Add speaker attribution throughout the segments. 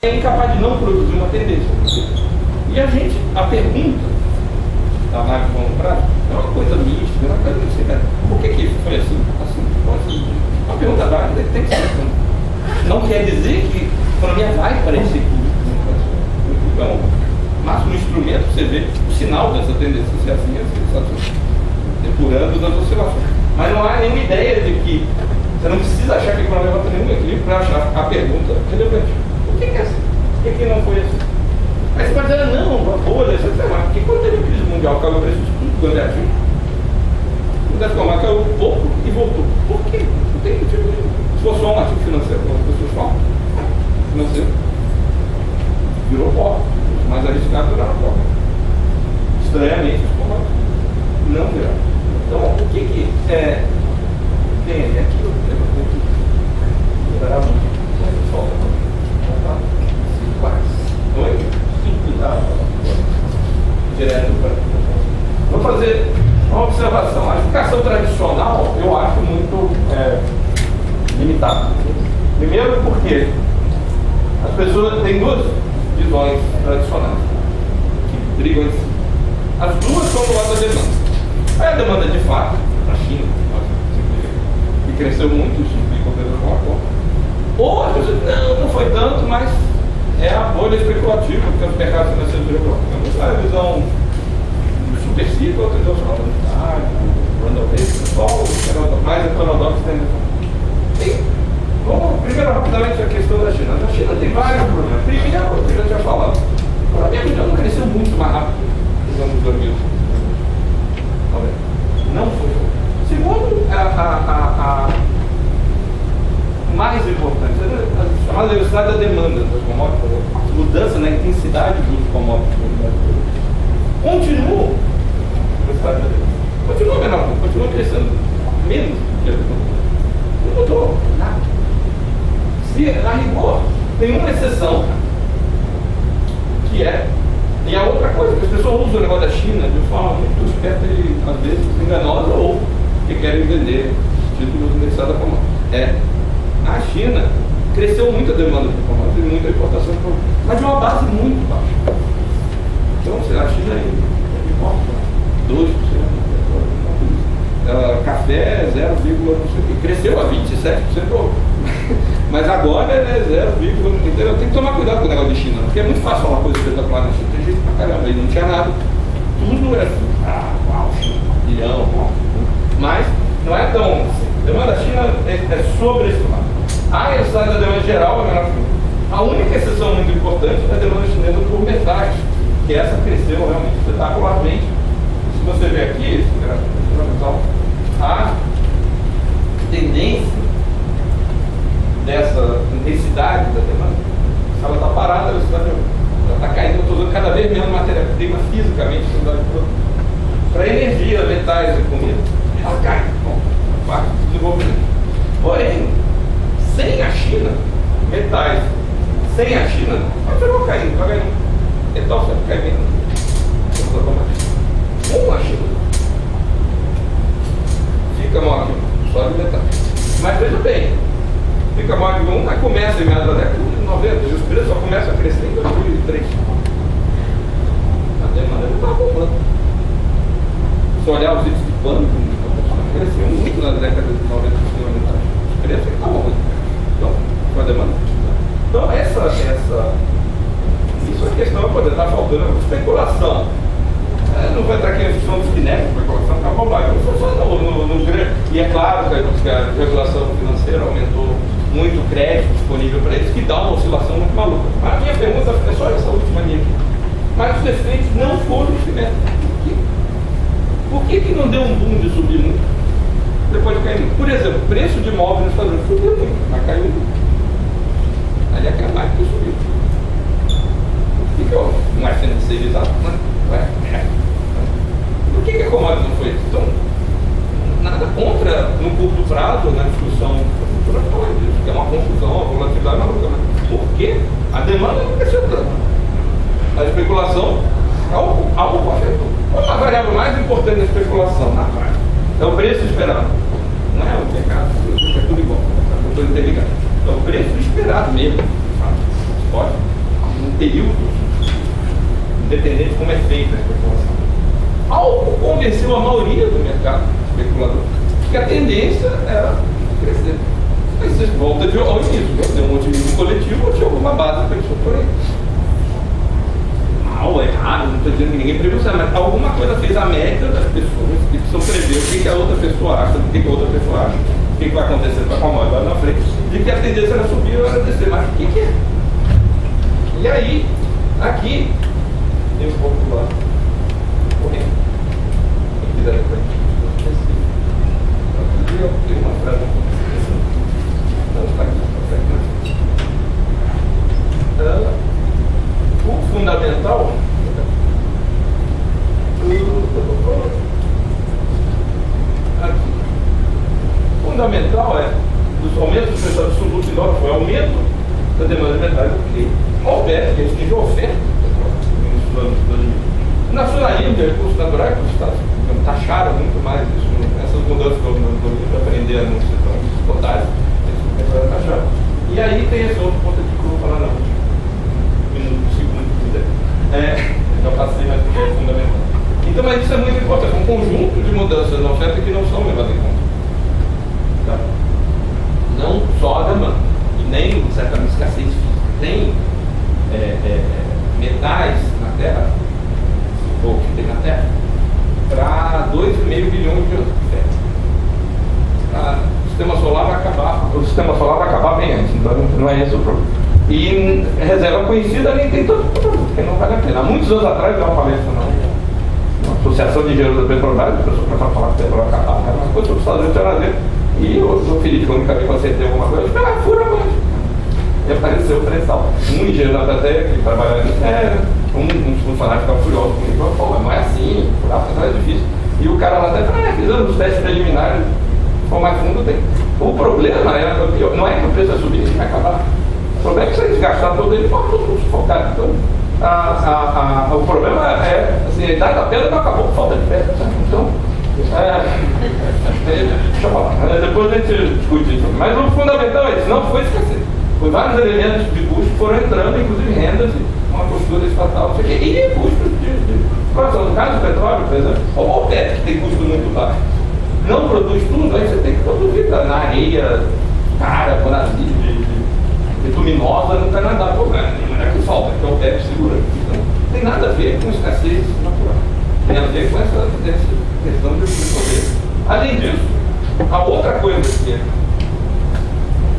Speaker 1: é incapaz de não produzir uma tendência. E a pergunta da Marx von Prado é uma coisa mística, é uma coisa que você quer. Por que isso foi assim? Assim? Uma pergunta válida tem que ser assim. Não quer dizer que a economia vai parecer que então, mas no instrumento você vê o sinal dessa tendência, se é assim, depurando das oscilações. Mas não há nenhuma ideia de que você não precisa achar que a economia vai ter nenhum equilíbrio para achar a pergunta relevante. Por que é assim? Por que não foi assim? Aí você pode dizer, não, uma bolha, você sei lá, porque quando teve a crise mundial, caiu o preço de tudo quando é ativo. O deve tomar caiu pouco e voltou. Por quê? Não tem motivo nenhum. Se for só um ativo financeiro, como as pessoas falam, financeiro, virou pó. Mais arriscado viraram pó. Estranhamente, os pó não viraram. Então, o que é. Tem aqui, eu tenho que liberar muito. Solta, oi? Direto para. Vou fazer uma observação. A educação tradicional eu acho muito limitada. Primeiro porque as pessoas têm duas visões tradicionais que brigam em si. As duas são do lado da demanda. É a demanda de fato, na China, que cresceu muito, isso implica o peso de uma conta. Ou as pessoas, não foi tanto, mas é a bolha especulativa que os mercados financeiros viram. Então, a visão do super ciclo, outra visão só da Randall Reis, mais heterodoxo tem. Vamos primeiro rapidamente a questão da China. A China tem vários problemas. Primeiro, eu já tinha falado, a minha vida não cresceu muito mais rápido nos anos 2000. Não foi. Segundo, mais importante, a chamada velocidade da demanda das commodities, mudança na intensidade dos commodities. Continua menor, continua crescendo menos do que a demanda. Não mudou nada. Se a rigor tem uma exceção, que é, e a outra coisa, que as pessoas usam o negócio da China de forma muito esperta e às vezes enganosa, ou que querem vender títulos indexados a commodities. A China cresceu muito a demanda de commodities e muita importação, mas de uma base muito baixa. Então, a China importa 2%, café 0, cresceu a 27%, mas agora é 0, entendeu? Tem que tomar cuidado com o negócio de China, porque é muito fácil falar coisa espetacular na China, tem gente pra caramba, aí não tinha nada, tudo era assim, uau, bilhão, mas não é tão assim. A demanda da China é sobreestimada. A necessidade da demanda geral é menor que a única exceção muito importante é a demanda chinesa por metais, que essa cresceu realmente espetacularmente. Se você ver aqui, a tendência dessa intensidade da demanda, se ela está parada, ela está caindo, eu estou usando cada vez menos matéria-prima fisicamente para energia, metais e comida. Ela cai. Bom, parte do desenvolvimento. Porém, sem a China, metais, sem a China, continuou caindo, vai caindo. Metal sempre cai menos. Com a China, fica maior que só de metal. Mas veja bem, fica maior que mas começa em meados da década de 90, e os preços só começam a crescer em 2003. A demanda não está bombando. Se olhar os itens de pano, cresceu muito na década de 90, os preços estavam muito. Então, com a demanda. Então, isso é questão de poder estar faltando especulação. Não vai entrar aqui a função dos cinéticos, especulação está bobagem. E é claro que a regulação financeira aumentou muito o crédito disponível para eles, que dá uma oscilação muito maluca. A minha pergunta é só essa última linha aqui. Mas os efeitos não foram simétricos. Por que não deu um boom de subir muito? Depois de cair muito. Por exemplo, o preço de imóveis nos Estados Unidos subiu muito, mas caiu muito. Ali é que é mais que subiu. O que houve? Um financiarizado? Por que a commodity não foi isso? Então, nada contra, no curto prazo, na discussão futura, que é uma confusão, a volatilidade maluca. Por quê? A demanda não cresceu tanto. A especulação, algo afetou. Qual é a variável mais importante da especulação na prática? É o preço esperado. Não é o mercado, é tudo igual. É tudo interligado. É o preço esperado mesmo. Pode? como é feita a especulação. Algo convenceu a maioria do mercado especulador que a tendência era crescer. Aí você volta ao início, tem um otimismo coletivo ou tinha alguma base para isso por aí. Mal, errado, não estou dizendo que ninguém previu, mas alguma coisa fez a média das pessoas que precisam prever o que a outra pessoa acha, o que a outra pessoa acha, o que vai acontecer com a commodity lá na frente, de que a tendência era subir ou era descer, mas o que é? E aí, aqui, tem um pouco lá, correndo, quem quiser depois, tem uma frase não está aqui, o fundamental aqui. Fundamental é dos aumentos dos preços absolutos em dólar, foi aumento da demanda de metais do que houver, que eles oferta nos anos 2000. O nacionalismo de recursos naturais, que os Estados taxaram muito mais isso, essas mudanças que eu estou aprendendo no setor dos potários, eles começaram a taxar. E aí tem esse outro ponto aqui que eu vou falar na última. Já passei, mas é fundamental. Então, mas isso é muito importante. Um conjunto de mudanças na oferta que não são levadas em conta. Tá? Não só a demanda, e nem certamente escassez física. Tem metais na Terra, ou que tem na Terra, para 2,5 bilhões de anos. O sistema solar vai acabar. O sistema solar vai acabar bem antes, então não é esse o problema. E reserva conhecida nem tem tanto produto, porque não vale a pena. Há muitos anos atrás, eu uma palestra na Associação de Engenheiros da Petrobras, a pessoa começou a falar que o petróleo acabava, era uma coisa sobre os Estados Unidos era ver. E o Felipe, quando acabei com acertei alguma coisa, eu falei, fura mais. E apareceu o pré-sal. Um engenheiro da Platéia, que trabalhava uns funcionários ficavam furiosos comigo, falou, não é assim, furar para trás é difícil. E o cara lá até falou, fizemos os testes preliminares, for mais fundo tem. O problema não é que o preço vai subir, ele vai acabar. O problema é que se eles gastaram todo ele, pode tudo sufocar. Então, o problema é, assim, a idade da pedra não acabou, falta de pedra, sabe? Então, deixa eu falar, depois a gente discute isso. Mas o fundamental é isso, não foi esquecer. Foi vários elementos de custo que foram entrando, inclusive rendas, uma postura estatal, não sei o quê, e custos de produção. No caso do petróleo, por exemplo, o OPEC, que tem custo muito baixo, não produz tudo, aí você tem que produzir na areia, cara, Brasil, bituminosa, não tem nada a problema, não é que falta, porque o OPEC segura. Então, não tem nada a ver com escassez natural. Tem a ver com essa questão de poder. Além disso, a outra coisa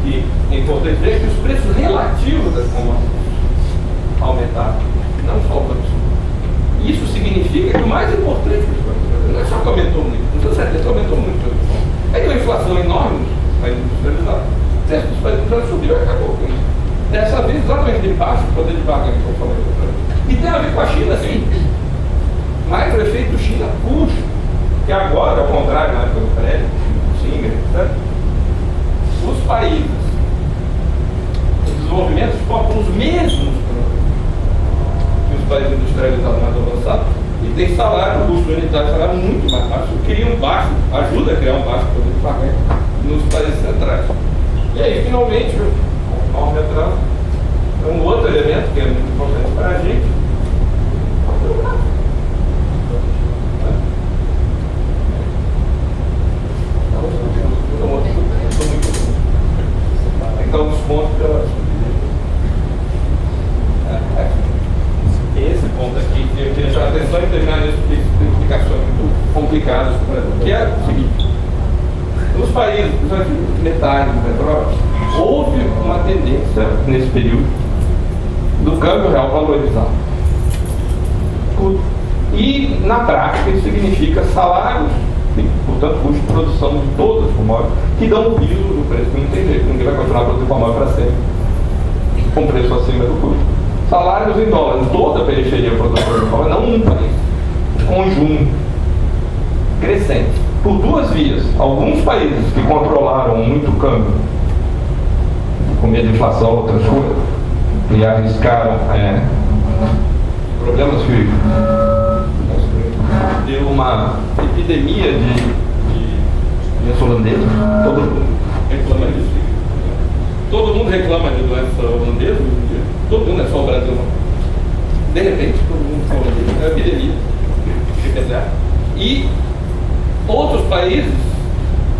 Speaker 1: que é importante dizer é que os preços relativos das commodities aumentaram, não só o preço. Isso significa que o mais importante não é só que aumentou muito, nos anos 70 aumentou muito. Aí uma inflação enorme nos países industrializados. O preço dos países industrializados subiu e acabou com isso. Dessa vez, exatamente de baixo, o poder de barganha que eu falei. E tem a ver com a China, sim. Mas o efeito China puxa, que agora, ao contrário, na época do prédio, sim, etc., os países em desenvolvimento exportam os mesmos produtos que os países industrializados mais avançados e tem salário, custo unitário de salário muito mais baixo, cria um baixo, ajuda a criar um baixo poder de barganha nos países centrais. E aí, finalmente, o norme atrás é um outro elemento que é muito importante para a gente. Então, os pontos pela esse ponto aqui, eu queria chamar a atenção e terminar nisso, porque isso tem implicações muito complicadas, que é o seguinte: nos países, metais do petróleo, houve uma tendência nesse período do câmbio real valorizar. E, na prática, isso significa salários e, portanto, custo de produção de todas as commodities que dão o piso do preço, que não tem jeito, ninguém vai continuar produzindo commodity para sempre, com preço acima do custo. Salários em dólares, toda a periferia produtora de dólar, não um país, conjunto, crescente, por duas vias. Alguns países que controlaram muito o câmbio, com medo de inflação, outras coisas, e arriscaram problemas que deu uma epidemia de doença holandesa. Todo mundo reclama disso. Todo mundo reclama de doença holandesa. Todo mundo, é só o Brasil não. De repente, todo mundo uma epidemia, e outros países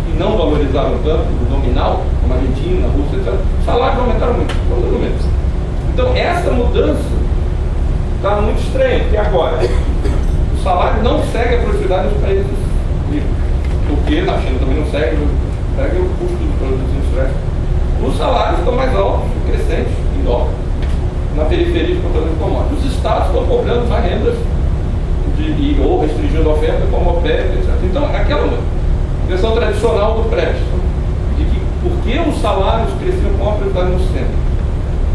Speaker 1: que não valorizaram tanto o nominal, como a Argentina, a Rússia, etc., os salários aumentaram muito, provavelmente. Então, essa mudança está muito estranha, porque agora o salário não segue a produtividade dos países ricos, porque na China também não segue o custo dos produtos industriais. Os salários estão mais altos, crescentes, em dólar, na periferia de controle de commodities. Os estados estão cobrando mais rendas ou restringindo a oferta, como OPEP, etc. Então, aquela versão tradicional do prédio, de que porque os salários cresciam com a produtividade no centro,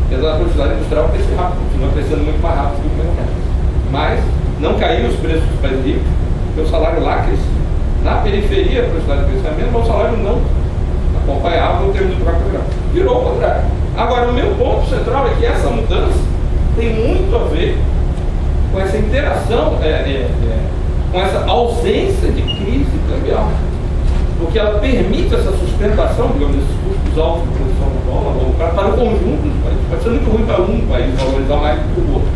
Speaker 1: apesar da produtividade industrial crescer rápido, continua crescendo muito mais rápido do que o mercado. Mas não caíram os preços dos países ricos, porque o salário lá crescia. Na periferia, a produtividade crescia menos, mas o salário não acompanhava o termo do próprio grau. Virou o contrário. Agora, o meu ponto central é que essa mudança tem muito a ver com essa interação, com essa ausência de crise cambial. Porque ela permite essa sustentação, digamos, desses custos altos de produção do dólar para o conjunto dos países. Pode ser muito ruim para um país valorizar mais do que o outro,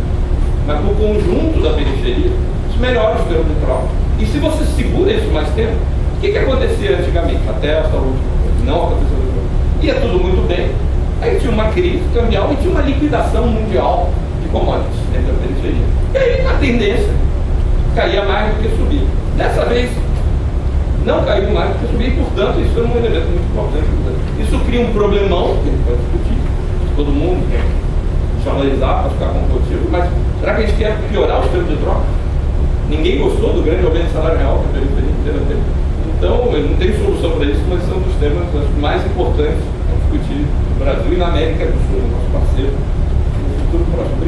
Speaker 1: mas para o conjunto da periferia, isso melhora os termos de troca. E se você segura isso mais tempo, o que acontecia antigamente, até essa última coisa? Não aconteceu depois. Ia tudo muito bem, aí tinha uma crise cambial e tinha uma liquidação mundial de commodities dentro da periferia. E aí a tendência caía mais do que subia. Dessa vez, não caiu mais do que subia e, portanto, isso é um elemento muito importante. Isso cria um problemão, que a gente pode discutir, todo mundo quer se valorizar para ficar competitivo, mas será que a gente quer piorar os termos de troca? Ninguém gostou do grande aumento de salário real que a periferia inteira teve. Então, não tem solução para isso, mas são dos temas mais importantes a discutir no Brasil e na América do Sul, nosso parceiro, no futuro próximo.